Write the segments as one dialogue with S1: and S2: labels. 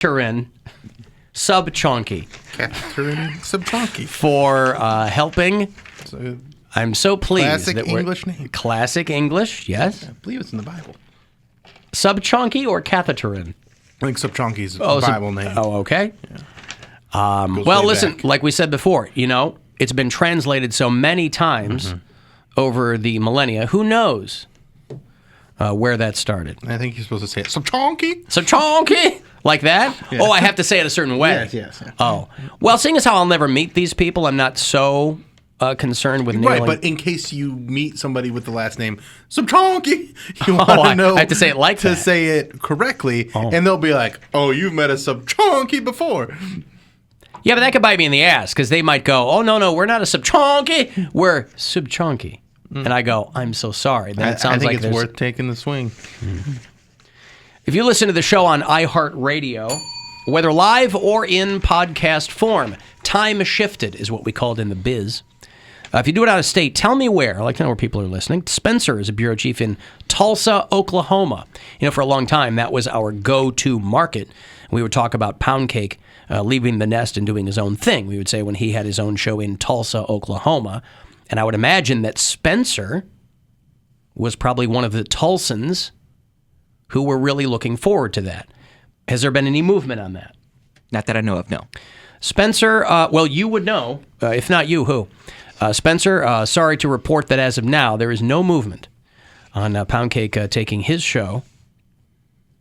S1: Catherine Subchonky.
S2: Catherine Subchonky.
S1: For helping. I'm so pleased.
S2: Classic English name.
S1: Classic English, yes.
S2: I believe it's in the Bible.
S1: Subchonky or Catherine?
S2: I think Subchonky's Bible name.
S1: Oh, okay.
S2: Yeah.
S1: Well, listen, like we said before, it's been translated so many times over the millennia. Who knows where that started?
S2: I think you're supposed to say it. Subchonky?
S1: Subchonky? Like that? Yeah. Oh, I have to say it a certain way.
S2: Yes.
S1: Oh. Well, seeing as how I'll never meet these people, I'm not so concerned with nailing.
S2: Right, but in case you meet somebody with the last name Subchonky, you want to know
S1: I have to say it like
S2: to
S1: that.
S2: say it correctly, and they'll be like, "Oh, you've met a Subchonky before."
S1: Yeah, but that could bite me in the ass because they might go, "Oh no, we're not a Subchonky, we're Subchonky," and I go, "I'm so sorry." Then it sounds
S2: I think
S1: like
S2: it's worth taking the swing.
S1: If you listen to the show on iHeartRadio, whether live or in podcast form, time shifted is what we call it in the biz. If you do it out of state, tell me where. I'd like to know where people are listening. Spencer is a bureau chief in Tulsa, Oklahoma. For a long time, that was our go-to market. We would talk about Poundcake leaving the nest and doing his own thing. We would say when he had his own show in Tulsa, Oklahoma. And I would imagine that Spencer was probably one of the Tulsans who were really looking forward to that. Has there been any movement on that?
S3: Not that I know of, no.
S1: Spencer, well, you would know. If not you, who? Spencer, sorry to report that as of now, there is no movement on Poundcake taking his show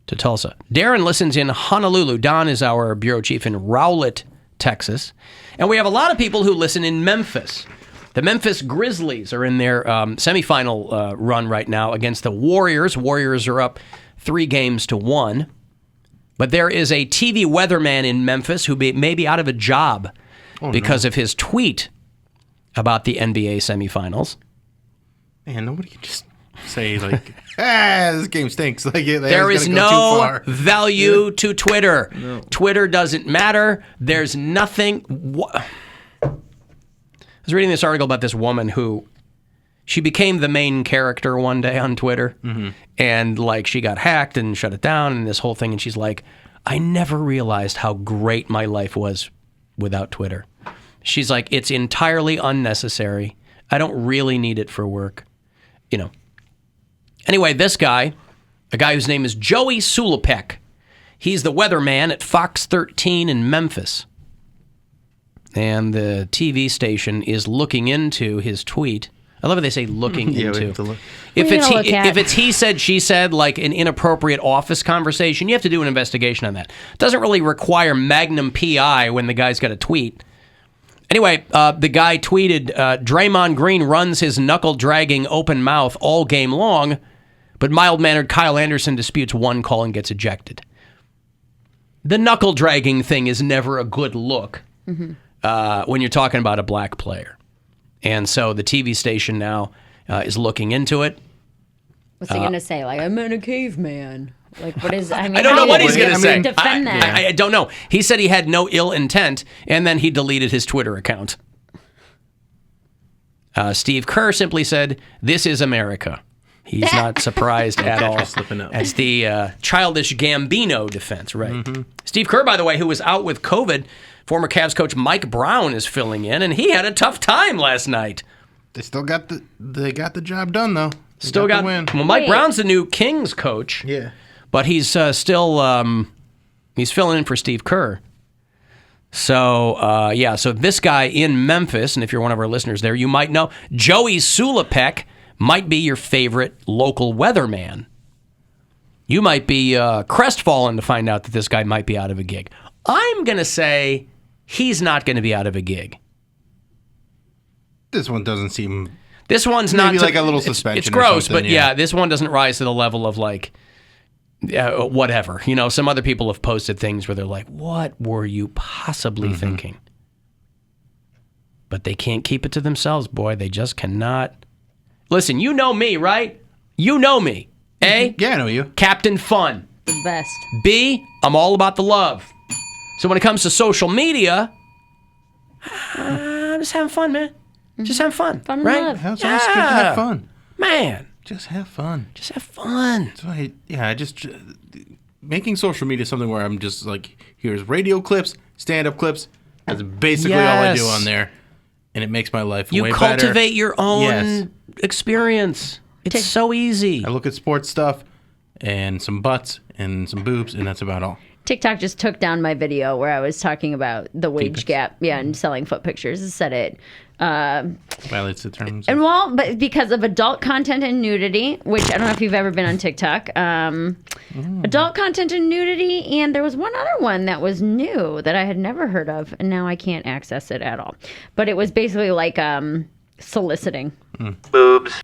S1: to Tulsa. Darren listens in Honolulu. Don is our bureau chief in Rowlett, Texas. And we have a lot of people who listen in Memphis. The Memphis Grizzlies are in their semifinal run right now against the Warriors. Warriors are up 3-1. But there is a TV weatherman in Memphis who may be out of a job because of his tweet about the NBA semifinals.
S2: Man, nobody can just say, this game stinks.
S1: There is no value to Twitter. No. Twitter doesn't matter. There's nothing. I was reading this article about this woman who, she became the main character one day on Twitter, and she got hacked and shut it down and this whole thing, and she's like, I never realized how great my life was without Twitter. She's like, it's entirely unnecessary. I don't really need it for work. Anyway, this guy, a guy whose name is Joey Sulapek, he's the weatherman at Fox 13 in Memphis. And the TV station is looking into his tweet. I love how they say looking into.
S2: We have to look.
S1: If it's he said, she said, like an inappropriate office conversation, you have to do an investigation on that. It doesn't really require Magnum PI when the guy's got a tweet. Anyway, the guy tweeted, Draymond Green runs his knuckle-dragging open mouth all game long, but mild-mannered Kyle Anderson disputes one call and gets ejected. The knuckle-dragging thing is never a good look when you're talking about a black player. And so the TV station now is looking into it.
S4: What's he going to say? I'm in a caveman. What is, I
S1: don't know what he's going to say.
S4: Defend that.
S1: I don't know. He said he had no ill intent, and then he deleted his Twitter account. Steve Kerr simply said, this is America. He's not surprised at all. That's the childish Gambino defense, right? Mm-hmm. Steve Kerr, by the way, who was out with COVID, former Cavs coach Mike Brown is filling in, and he had a tough time last night.
S2: They still got the job done, though.
S1: Still got the win. Well, Mike Brown's the new Kings coach.
S2: Yeah.
S1: But he's still he's filling in for Steve Kerr. So, so this guy in Memphis, and if you're one of our listeners there, you might know, Joey Sulapek might be your favorite local weatherman. You might be crestfallen to find out that this guy might be out of a gig. I'm going to say he's not going to be out of a gig.
S2: This one doesn't seem...
S1: This one's not...
S2: Maybe like a little suspension.
S1: It's gross, but this one doesn't rise to the level of whatever. Some other people have posted things where they're like, what were you possibly thinking? But they can't keep it to themselves, boy. They just cannot. Listen, you know me, right? You know me. A?
S2: Yeah, I know you.
S1: Captain Fun.
S4: The best.
S1: B? I'm all about the love. So when it comes to social media, I'm just having fun, man. Just having fun.
S4: Fun and
S1: right?
S4: love.
S2: It's always good to have fun.
S1: Man.
S2: Just have fun.
S1: Just have fun.
S2: So making social media something where I'm just like, here's radio clips, stand-up clips. That's basically all I do on there. And it makes my life way better.
S1: You cultivate your own experience. It's so easy.
S2: I look at sports stuff and some butts and some boobs, and that's about all.
S4: TikTok just took down my video where I was talking about the wage gap, and selling foot pictures. It said it
S2: violates the terms.
S4: And but because of adult content and nudity, which I don't know if you've ever been on TikTok, adult content and nudity, and there was one other one that was new that I had never heard of, and now I can't access it at all. But it was basically like soliciting.
S3: Boobs.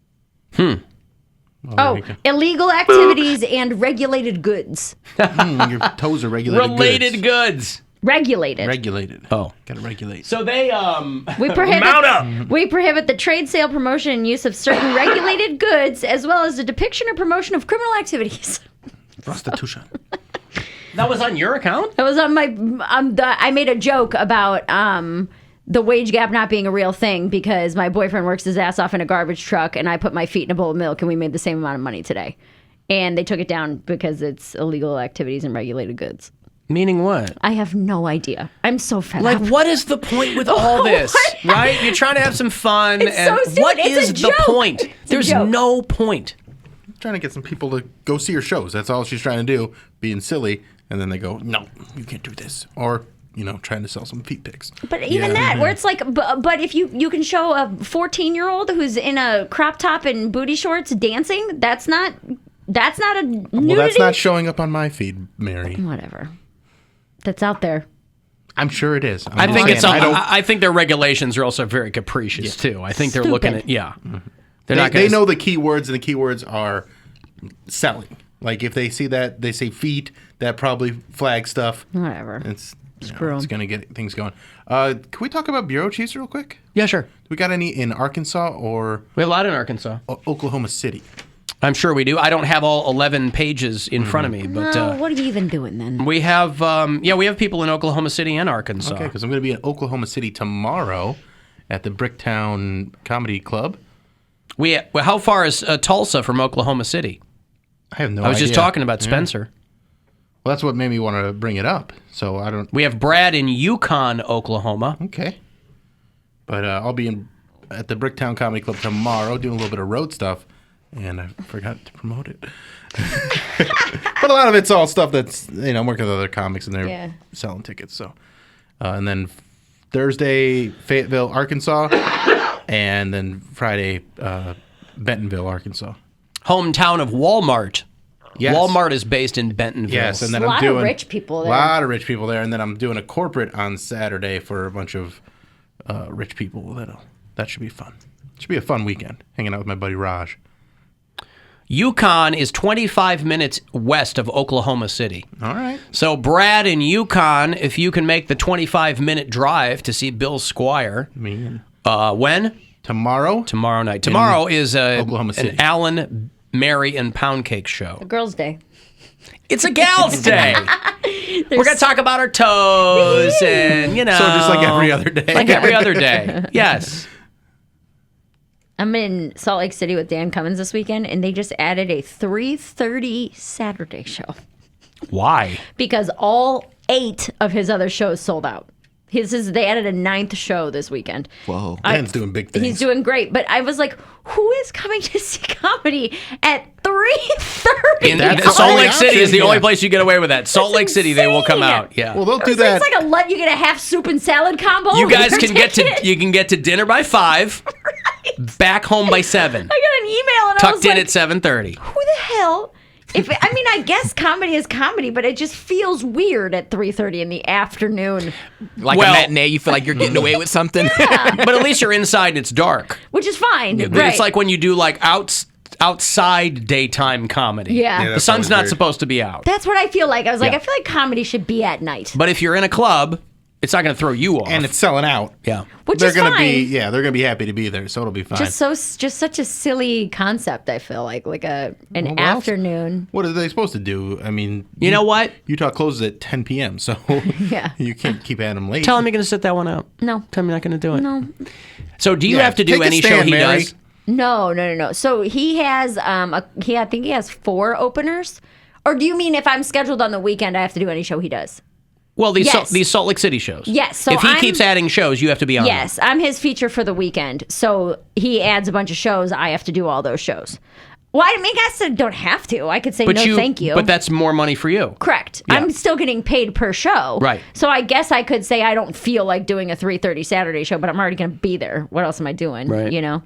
S4: Oh, illegal activities and regulated goods.
S2: Your toes are regulated
S1: goods.
S4: Regulated.
S1: Oh.
S2: Gotta regulate.
S1: So they,
S4: We prohibit the trade, sale, promotion, and use of certain regulated goods, as well as the depiction or promotion of criminal activities.
S2: Prostitution.
S1: That was on your account?
S4: That was on my, I made a joke about, the wage gap not being a real thing because my boyfriend works his ass off in a garbage truck and I put my feet in a bowl of milk and we made the same amount of money today. And they took it down because it's illegal activities and regulated goods.
S1: Meaning what?
S4: I have no idea. I'm so fed
S1: Like,
S4: up.
S1: what is the point with all this? Right? You're trying to have some fun.
S4: It's
S1: and
S4: so stupid.
S1: what
S4: It's
S1: is
S4: a
S1: the
S4: joke.
S1: point?
S4: It's a
S1: There's
S4: joke.
S1: no point.
S2: I'm trying to get some people to go see her shows. That's all she's trying to do, being silly. And then they go, no, you can't do this. Or, trying to sell some feet pics.
S4: But even that, where it's like, but if you can show a 14-year-old who's in a crop top and booty shorts dancing, that's not a nudity.
S2: Well, that's not showing up on my feed, Mary.
S4: Whatever. That's out there.
S2: I'm sure it is.
S1: I think I think their regulations are also very capricious too. I think they're looking at They're not.
S2: They know the keywords, and the keywords are selling. Like if they see that they say feet, that probably flag stuff.
S4: Whatever.
S2: It's
S4: Screw 'em.
S2: It's going to get things going. Can we talk about bureau chiefs real quick?
S1: Yeah, sure.
S2: We got any in Arkansas or
S1: We have a lot in Arkansas.
S2: Oklahoma City?
S1: I'm sure we do. I don't have all 11 pages in front of me, but
S4: What are you even doing then?
S1: we have we have people in Oklahoma City and Arkansas.
S2: Okay, because I'm going to be in Oklahoma City tomorrow at the Bricktown Comedy Club.
S1: How far is Tulsa from Oklahoma City?
S2: I have no idea.
S1: I was just talking about Spencer.
S2: Well, that's what made me want to bring it up. So I don't.
S1: We have Brad in Yukon, Oklahoma.
S2: Okay. But I'll be at the Bricktown Comedy Club tomorrow doing a little bit of road stuff, and I forgot to promote it. But a lot of it's all stuff that's, I'm working with other comics, and they're selling tickets. So, and then Thursday, Fayetteville, Arkansas, and then Friday, Bentonville, Arkansas.
S1: Hometown of Walmart.
S2: Yes.
S1: Walmart is based in Bentonville.
S2: Yes, and then
S4: A
S2: I'm
S4: lot
S2: doing
S4: of rich people there.
S2: A lot of rich people there, and then I'm doing a corporate on Saturday for a bunch of rich people. That should be fun. Should be a fun weekend, hanging out with my buddy Raj.
S1: Yukon is 25 minutes west of Oklahoma City.
S2: All right.
S1: So Brad in Yukon, if you can make the 25-minute drive to see Bill Squire.
S2: Me.
S1: When?
S2: Tomorrow.
S1: Tomorrow night. Tomorrow is
S2: Oklahoma City.
S1: an Alan, Mary, and Poundcake show.
S4: Girls' Day.
S1: It's a gal's day. We're going to talk about our toes and,
S2: So just like every other day.
S1: Like every other day. Yes.
S4: I'm in Salt Lake City with Dan Cummins this weekend, and they just added a 3:30 Saturday show
S1: Why?
S4: because all 8 of his other shows sold out. They added a 9th show this weekend.
S3: Whoa.
S2: Dan's doing big things.
S4: He's doing great, but I was like, who is coming to see comedy at 3:30?
S1: In
S2: That's
S1: Salt
S2: the
S1: Lake
S2: only
S1: City is the
S2: option,
S1: only
S2: yeah.
S1: place you get away with that. Salt Lake City, they will come
S4: insane.
S1: out. Yeah.
S2: Well, they'll do that.
S4: It's like you get a half soup and salad combo.
S1: You guys
S4: with your
S1: can get to
S4: ticket.
S1: dinner by 5,
S4: Right.
S1: back home by 7,
S4: I got an email and I was
S1: tucked in
S4: like,
S1: at 7:30.
S4: who the hell? I guess comedy is comedy, but it just feels weird at 3:30 in the afternoon,
S3: Like
S1: Well-
S3: a matinee, you feel like you're getting away with something.
S1: But at least you're inside and it's dark.
S4: which is fine.
S1: It's
S4: right.
S1: like when you do like outside daytime comedy.
S4: Yeah.
S2: Yeah,
S1: The
S2: that's
S1: sun's
S2: always
S1: not
S2: weird.
S1: supposed to be out.
S4: That's what I feel like. I was like,
S1: Yeah.
S4: I feel like comedy should be at night,
S1: But if you're in a club, it's not going to throw you off.
S2: and it's selling out.
S1: yeah.
S4: which
S2: They're
S4: is
S2: gonna
S4: fine.
S2: they're gonna be happy to be there, so it'll be fine.
S4: just such a silly concept. I feel like an
S2: Well,
S4: afternoon.
S2: What are they supposed to do? I mean,
S1: You know what?
S2: Utah closes at 10 p.m., so
S4: Yeah.
S2: you can't keep at them late.
S1: Tell him you're going to sit that one out.
S4: No.
S1: Tell him you're not going to do it.
S4: No.
S1: So do you
S2: Yeah,
S1: have to do
S2: take a
S1: any show
S2: stand,
S1: he
S2: Mary.
S1: does?
S4: No. So he has I think he has 4 openers. Or do you mean if I'm scheduled on the weekend, I have to do any show he does?
S1: Well, these
S4: Yes.
S1: these Salt Lake City shows.
S4: Yes, so
S1: if he
S4: I'm-
S1: keeps adding shows, you have to be on.
S4: Yes, I'm his feature for the weekend. So he adds a bunch of shows. I have to do all those shows. Well, I mean, I guess I don't have to. I could say
S1: But
S4: no, thank you.
S1: But that's more money for you.
S4: Correct.
S1: Yeah.
S4: I'm still getting paid per show.
S1: Right.
S4: So I guess I could say I don't feel like doing a 3:30 Saturday show, but I'm already going to be there. What else am I doing?
S1: Right.
S4: You know?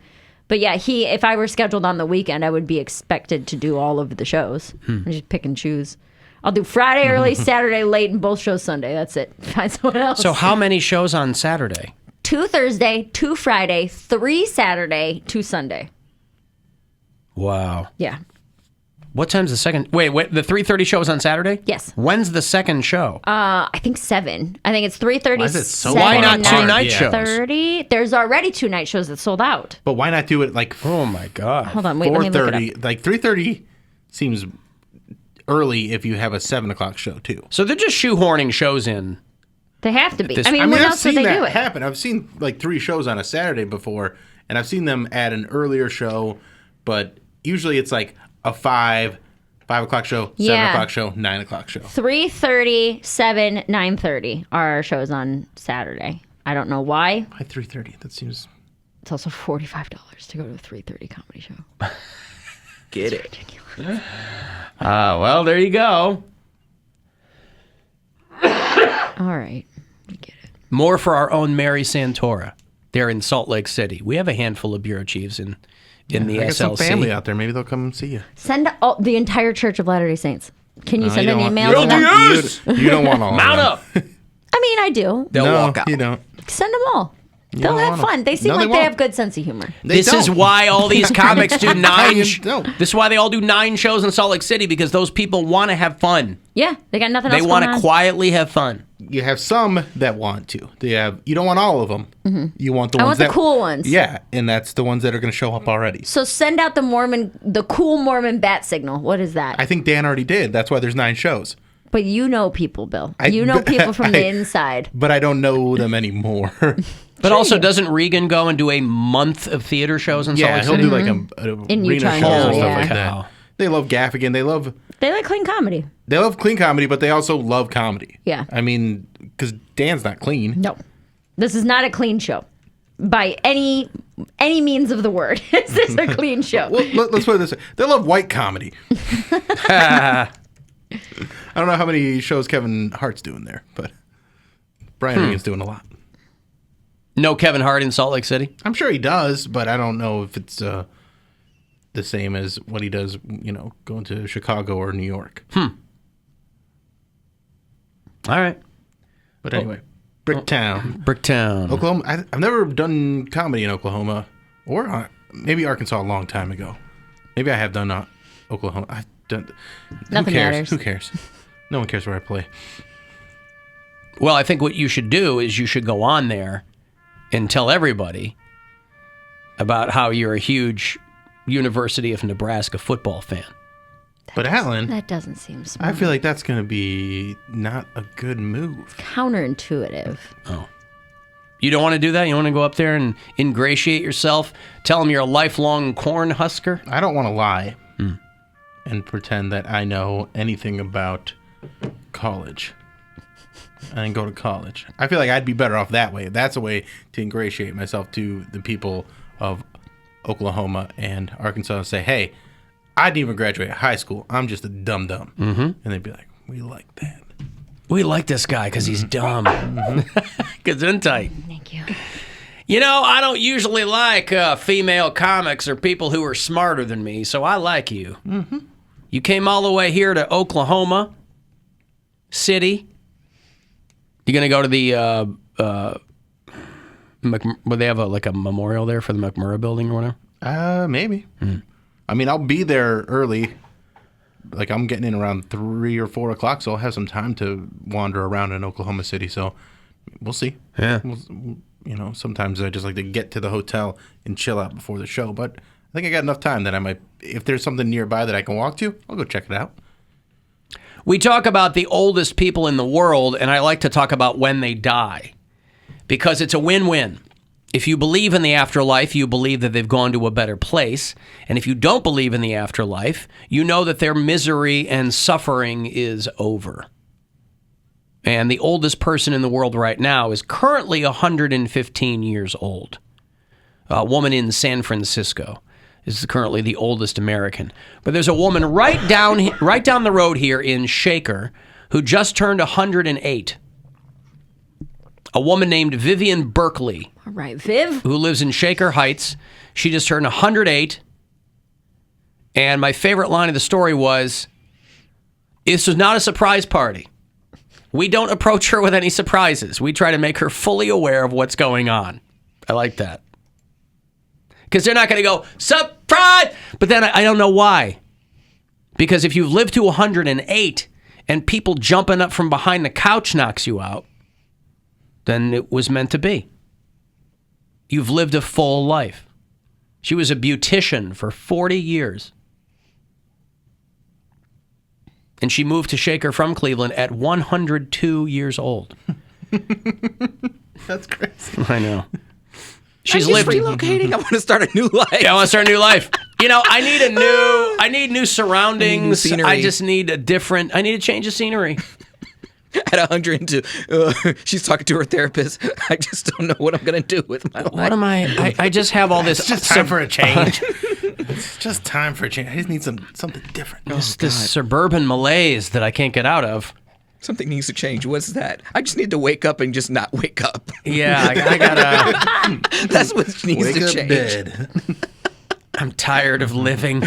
S4: But yeah, if I were scheduled on the weekend, I would be expected to do all of the shows. I just pick and choose. I'll do Friday early, Saturday late, and both shows Sunday. That's it. Find someone else.
S1: So how many shows on Saturday?
S4: 2 Thursday, 2 Friday, 3 Saturday, 2 Sunday.
S1: Wow.
S4: Yeah.
S1: What time's the second? Wait, the 3:30 show is on Saturday?
S4: Yes.
S1: When's the second show?
S4: I think 7. I think it's 3:30.
S2: Why is it so
S1: Why
S2: far
S1: not
S2: apart?
S1: two night
S2: Yeah.
S1: shows?
S4: 30. There's already 2 night shows that sold out.
S2: But why not do it like
S1: Oh my God.
S4: Hold on, wait, let me look it
S2: 4:30?
S4: up.
S2: Like 3:30 seems early if you have a 7:00 show too.
S1: So they're just shoehorning shows in.
S4: They have to be.
S1: This-
S4: I mean,
S2: I mean,
S4: when
S2: I've
S4: else would
S2: seen
S4: they do
S2: that
S4: it?
S2: happen. I've seen like 3 shows on a Saturday before, and I've seen them add an earlier show, but usually it's like a 5 o'clock show, 7
S4: Yeah.
S2: o'clock show, 9 o'clock show.
S4: 3:30, 7, 9:30 are our shows on Saturday. I don't know why.
S2: Why 3:30? That seems.
S4: It's also $45 to go to a 3:30 comedy show.
S3: Get it.
S1: Well, there you go.
S4: All right. We get it.
S1: More for our own Mary Santora. They're in Salt Lake City. We have a handful of bureau chiefs in the
S2: I got some
S1: SLC.
S2: family out there. Maybe they'll come and see you.
S4: Send the entire Church of Latter-day Saints. Can you send
S2: you
S4: an
S2: don't want-
S4: email
S2: you
S4: to
S2: don't
S4: them?
S2: want- You don't want all
S1: Mount
S2: of them.
S1: up.
S4: I mean, I do.
S1: They'll
S2: No,
S1: walk out.
S2: you don't.
S4: Send them all. They'll
S2: don't
S4: have
S2: want 'em.
S4: fun. They seem
S2: No, they
S4: like they
S2: won't.
S4: have good sense of humor.
S2: They
S1: This is
S2: don't.
S1: why all these comics do nine.
S2: You don't.
S1: This is why they all do 9 shows in Salt Lake City, because those people want to have fun.
S4: Yeah, they got nothing
S1: They
S4: else
S1: want
S4: going
S1: to
S4: on.
S1: quietly have fun.
S2: You have some that want to. You don't want all of them. You want the
S4: Mm-hmm. I
S2: ones
S4: want the
S2: that
S4: cool ones.
S2: Yeah, and that's the ones that are going to show up already.
S4: So send out the cool Mormon bat signal. What is that?
S2: I think Dan already did. That's why there's 9 shows.
S4: But you know people, Bill. You know people from the inside.
S2: But I don't know them anymore.
S1: But also, doesn't Regan go and do a month of theater shows in Salt
S2: Yeah,
S1: Lake
S2: he'll
S1: City?
S2: do like
S4: In
S2: arena
S4: Utah
S2: shows
S4: now,
S2: and stuff
S4: yeah.
S2: like
S1: Cow.
S2: that. They love Gaffigan.
S4: They like clean comedy.
S2: They love clean comedy, but they also love comedy.
S4: Yeah.
S2: I mean, because Dan's not clean.
S4: No, this is not a clean show by any means of the word. This is a clean show.
S2: Well, let's put it this way. They love white comedy. I don't know how many shows Kevin Hart's doing there, but Brian Regan's doing a lot.
S1: No Kevin Hart in Salt Lake City?
S2: I'm sure he does, but I don't know if it's the same as what he does, going to Chicago or New York.
S1: All right.
S2: But anyway, Bricktown,
S1: Bricktown.
S2: Oklahoma. I've never done comedy in Oklahoma, or maybe Arkansas a long time ago. Maybe I have done Oklahoma. I've done.
S4: Nothing
S2: Who cares?
S4: matters.
S2: Who cares? No one cares where I play.
S1: Well, I think what you should do is you should go on there and tell everybody about how you're a huge University of Nebraska football fan.
S2: But Alan,
S4: That doesn't seem smart.
S2: I feel like that's going to be not a good move.
S4: Counterintuitive.
S1: You don't want to do that? You want to go up there and ingratiate yourself? Tell them you're a lifelong corn husker?
S2: I don't want to lie and pretend that I know anything about college. I didn't go to college. I feel like I'd be better off that way. That's a way to ingratiate myself to the people of Oklahoma and Arkansas and say, hey, I didn't even graduate high school. I'm just a dum-dum. Mm-hmm. And they'd be like, we like that.
S1: We like this guy because he's dumb. Gesundheit.
S4: Thank you.
S1: You know, I don't usually like female comics or people who are smarter than me, so I like you. Mm-hmm. You came all the way here to Oklahoma City. You going to go to the, where they have a memorial there for the McMurray building or whatever?
S2: Maybe. I mean, I'll be there early. Like, I'm getting in around 3 or 4 o'clock, so I'll have some time to wander around in Oklahoma City. So we'll see.
S1: Yeah.
S2: Sometimes I just like to get to the hotel and chill out before the show. But I think I got enough time that I might, if there's something nearby that I can walk to, I'll go check it out.
S1: We talk about the oldest people in the world, and I like to talk about when they die because it's a win-win. If you believe in the afterlife, you believe that they've gone to a better place. And if you don't believe in the afterlife, you know that their misery and suffering is over. And the oldest person in the world right now is currently 115 years old. A woman in San Francisco is currently the oldest American. But there's a woman right down the road here in Shaker who just turned 108. A woman named Vivian Berkeley.
S4: All right, Viv.
S1: Who lives in Shaker Heights. She just turned 108. And my favorite line of the story was, this was not a surprise party. We don't approach her with any surprises. We try to make her fully aware of what's going on. I like that. Because they're not going to go, surprise! But then I don't know why. Because if you've lived to 108 and people jumping up from behind the couch knocks you out, then it was meant to be. You've lived a full life. She was a beautician for 40 years. And she moved to Shaker from Cleveland at 102 years old.
S2: That's crazy.
S1: I know.
S3: She's relocating. I want to start a new life.
S1: Yeah, I want to start a new life. You know, I need new surroundings.
S3: New scenery.
S1: I just need I need a change of scenery.
S3: At 102, she's talking to her therapist. I just don't know what I'm going to do with my life.
S1: What am I just have all this.
S2: It's just time for a change. It's just time for a change. I just need something different.
S1: This suburban malaise that I can't get out of.
S3: Something needs to change. What's that? I just need to wake up and just not wake up.
S1: Yeah, I gotta.
S3: That's what needs
S2: Wake
S3: to
S2: up
S3: change.
S2: dead.
S1: I'm tired of living.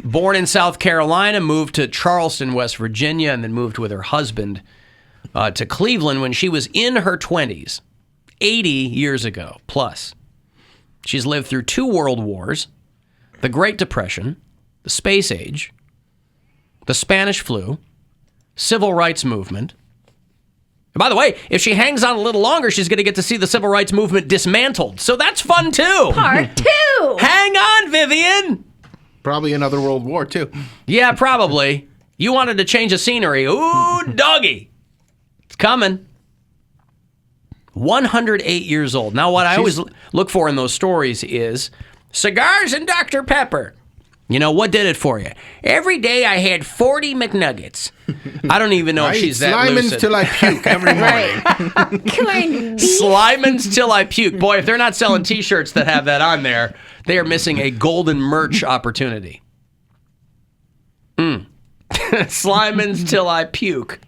S1: Born in South Carolina, moved to Charleston, West Virginia, and then moved with her husband to Cleveland when she was in her 20s, 80 years ago plus. She's lived through 2 world wars, the Great Depression, the Space Age, the Spanish flu, Civil Rights Movement. And by the way, if she hangs on a little longer, she's going to get to see the Civil Rights Movement dismantled. So that's fun, too.
S4: Part 2.
S1: Hang on, Vivian.
S2: Probably another World War, too.
S1: Yeah, probably. You wanted to change the scenery. Ooh, doggy. It's coming. 108 years old. Now, what I always look for in those stories is cigars and Dr. Pepper. You know, what did it for you? Every day I had 40 McNuggets. I don't even know if she's that lucid.
S2: Slimans till I puke every morning.
S1: Slimans till I puke. Boy, if they're not selling T-shirts that have that on there, they are missing a golden merch opportunity. Slimans till I puke.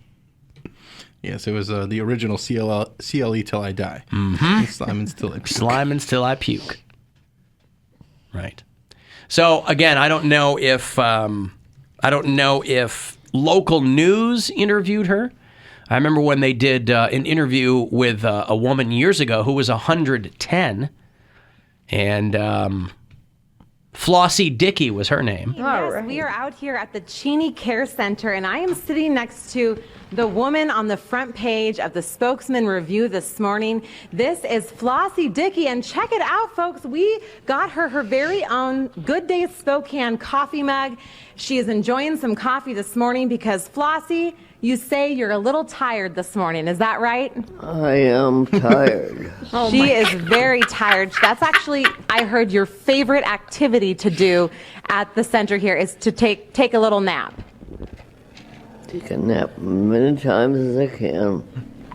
S2: Yes, it was the original CLE till I die.
S1: Mm-hmm.
S2: Slimans till I puke.
S1: Slimans till I puke. Right. So again, I don't know if local news interviewed her. I remember when they did an interview with a woman years ago who was 110, and Flossie Dickie was her name.
S5: Yes, we are out here at the Cheney Care Center, and I am sitting next to the woman on the front page of the Spokesman Review this morning. This is Flossie Dickie, and check it out, folks. We got her very own Good Day Spokane coffee mug. She is enjoying some coffee this morning because, Flossie, you say you're a little tired this morning. Is that right?
S6: I am tired.
S5: She is very tired. That's actually, I heard, your favorite activity to do at the center here is to take a little nap.
S6: Take a nap many times as I can.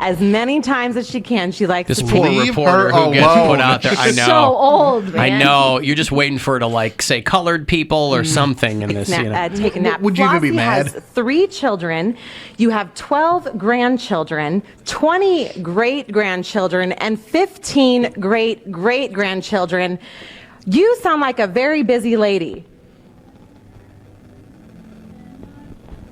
S5: As many times as she can, she likes
S1: This
S5: to
S1: poor
S5: take.
S1: reporter who gets put out there. I know.
S4: So old, man.
S1: I know. You're just waiting for her to, like, say colored people or something in this.
S5: Take a nap.
S2: Would you even be
S5: Flossie
S2: mad?
S5: has 3 children. You have 12 grandchildren, 20 great-grandchildren, and 15 great-great-grandchildren. You sound like a very busy lady.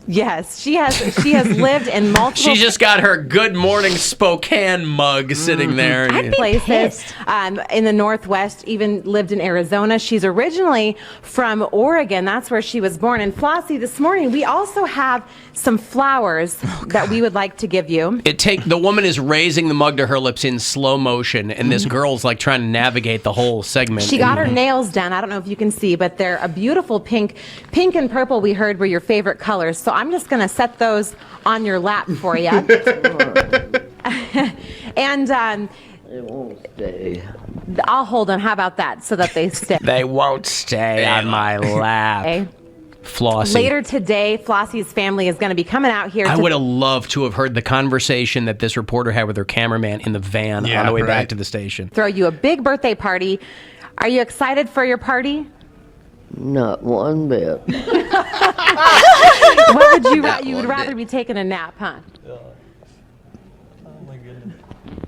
S5: Yes, she has lived in multiple
S1: She's just got her Good Morning Spokane mug sitting there.
S5: places in the Northwest, even lived in Arizona. She's originally from Oregon. That's where she was born. And Flossie, this morning, we also have some flowers that we would like to give you.
S1: The woman is raising the mug to her lips in slow motion, and this girl's like trying to navigate the whole segment.
S5: She got her nails done. I don't know if you can see, but they're a beautiful pink. Pink and purple, we heard, were your favorite colors. So I'm just going to set those on your lap for you. And
S6: stay.
S5: I'll hold them. How about that? So that they stay.
S1: They won't stay on my lap.
S5: Okay.
S1: Flossie.
S5: Later today, Flossie's family is going to be coming out here.
S1: I would have loved to have heard the conversation that this reporter had with her cameraman in the van on the way back to the station.
S5: Throw you a big birthday party. Are you excited for your party?
S6: Not one bit.
S5: What would you would rather be taking a nap, huh?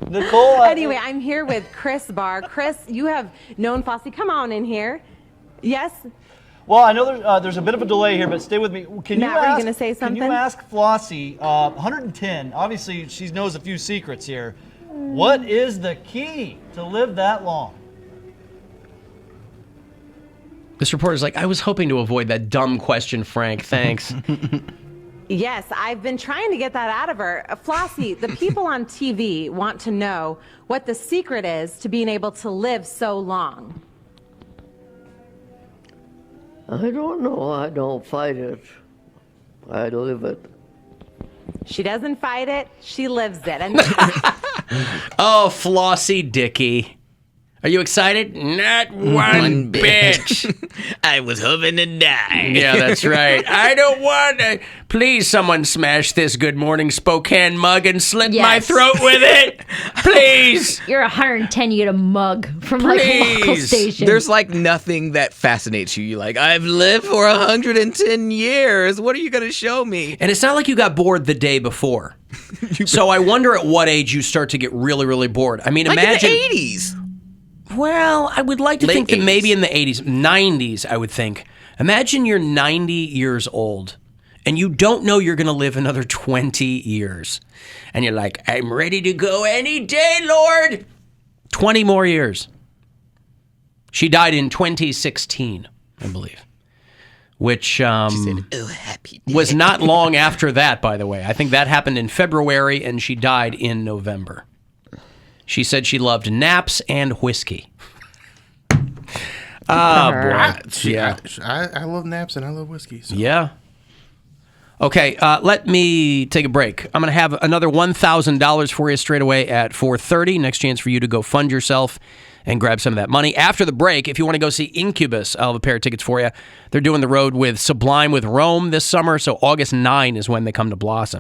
S7: Nicole.
S5: Anyway, I'm here with Chris Barr. Chris, you have known Flossie. Come on in here. Yes?
S7: Well, I know there's a bit of a delay here, but stay with me. Can
S5: Matt,
S7: you
S5: were you
S7: ask,
S5: gonna say something?
S7: Can you ask Flossie, 110, obviously she knows a few secrets here. What is the key to live that long?
S1: This reporter's like, I was hoping to avoid that dumb question, Frank. Thanks.
S5: Yes, I've been trying to get that out of her. Flossie, the people on TV want to know what the secret is to being able to live so long.
S6: I don't know. I don't fight it. I live it.
S5: She doesn't fight it, she lives it. And
S1: Oh, Flossie Dickie. Are you excited? Not one bit.
S3: I was hoping to die.
S1: Yeah, that's right. I don't want to. Please, someone smash this Good Morning Spokane mug and slit my
S4: Yes.
S1: throat with it. Please.
S4: You're 110, you get a mug from like a local
S1: Please.
S4: station.
S3: There's like nothing that fascinates you. You're like, I've lived for 110 years. What are you going to show me?
S1: And it's not like you got bored the day before. So I wonder at what age you start to get really, really bored. I mean,
S3: Like
S1: imagine.
S3: in the 80s.
S1: Well, I would like to
S3: Late
S1: think that
S3: 80s.
S1: maybe in the 80s, 90s, I would think. Imagine you're 90 years old and you don't know you're going to live another 20 years. And you're like, I'm ready to go any day, Lord. 20 more years. She died in 2016, I believe, which
S3: Oh, happy day.
S1: was not long after that, by the way. I think that happened in February and she died in November. She said she loved naps and whiskey. Oh, boy.
S2: I love naps and I love whiskey. So.
S1: Yeah. Okay, let me take a break. I'm going to have another $1,000 for you straight away at 4:30. Next chance for you to go fund yourself and grab some of that money. After the break, if you want to go see Incubus, I'll have a pair of tickets for you. They're doing the road with Sublime with Rome this summer, so August 9 is when they come to Blossom.